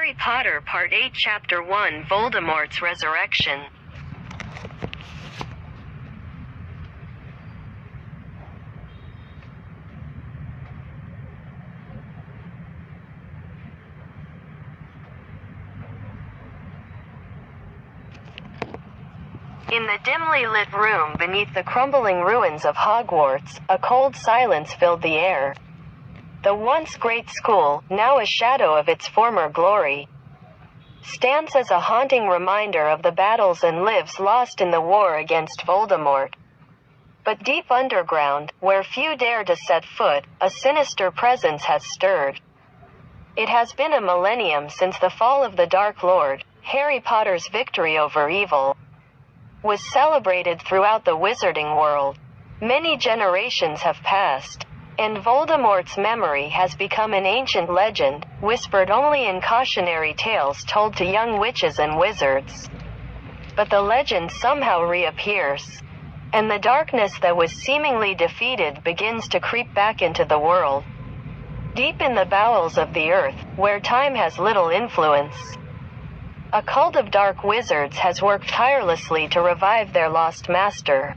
Harry Potter Part 8 Chapter 1 Voldemort's Resurrection. In the dimly lit room beneath the crumbling ruins of Hogwarts, a cold silence filled the air. The once great school, now a shadow of its former glory, stands as a haunting reminder of the battles and lives lost in the war against Voldemort. But deep underground, where few dare to set foot, a sinister presence has stirred. It has been a millennium since the fall of the Dark Lord. Harry Potter's victory over evil was celebrated throughout the wizarding world. Many generations have passed, and Voldemort's memory has become an ancient legend, whispered only in cautionary tales told to young witches and wizards. But the legend somehow reappears, and the darkness that was seemingly defeated begins to creep back into the world. Deep in the bowels of the earth, where time has little influence, a cult of dark wizards has worked tirelessly to revive their lost master.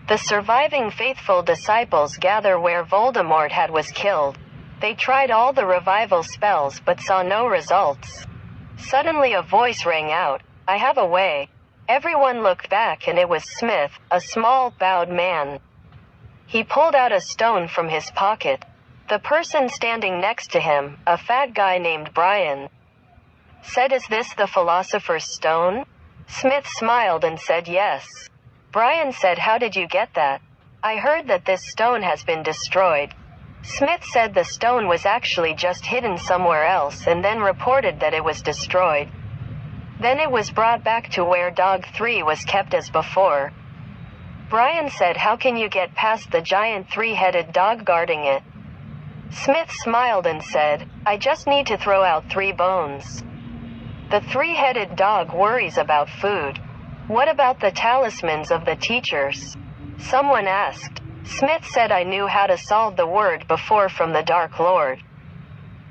The surviving faithful disciples gather where Voldemort was killed. They tried all the revival spells but saw no results. Suddenly a voice rang out, "I have a way." Everyone looked back and it was Smith, a small, bowed man. He pulled out a stone from his pocket. The person standing next to him, a fat guy named Brian, said, "Is this the Philosopher's Stone?" Smith smiled and said yes. Brian said, "How did you get that?" "I heard that this stone has been destroyed." Smith said the stone was actually just hidden somewhere else and then reported that it was destroyed. Then it was brought back to where Dog 3 was kept as before. Brian said, "How can you get past the giant three-headed dog guarding it?" Smith smiled and said, "I just need to throw out 3 bones." The three-headed dog worries about food. "What about the talismans of the teachers?" someone asked. Smith said, "I knew how to solve the word before from the Dark Lord."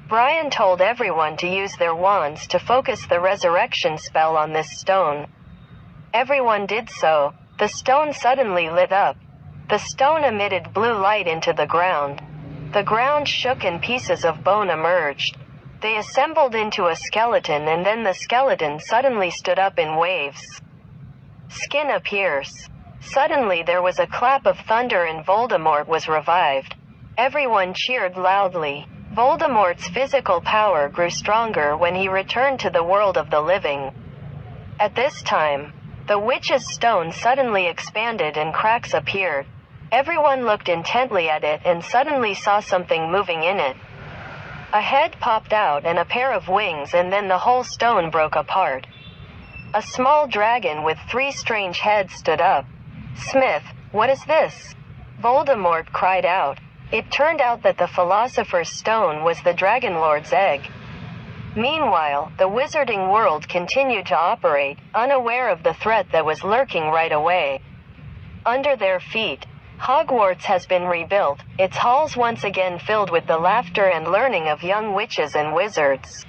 Brian told everyone to use their wands to focus the resurrection spell on this stone. Everyone did so. The stone suddenly lit up. The stone emitted blue light into the ground. The ground shook and pieces of bone emerged. They assembled into a skeleton and then the skeleton suddenly stood up in waves. Skin appears. Suddenly there was a clap of thunder and Voldemort was revived. Everyone cheered loudly. Voldemort's physical power grew stronger when he returned to the world of the living. At this time, the witch's stone suddenly expanded and cracks appeared. Everyone looked intently at it and suddenly saw something moving in it. A head popped out and a pair of wings, and then the whole stone broke apart. A small dragon with 3 strange heads stood up. "Smith, what is this?" Voldemort cried out. It turned out that the Philosopher's Stone was the Dragon Lord's egg. Meanwhile, the wizarding world continued to operate, unaware of the threat that was lurking right away. Under their feet, Hogwarts has been rebuilt, its halls once again filled with the laughter and learning of young witches and wizards.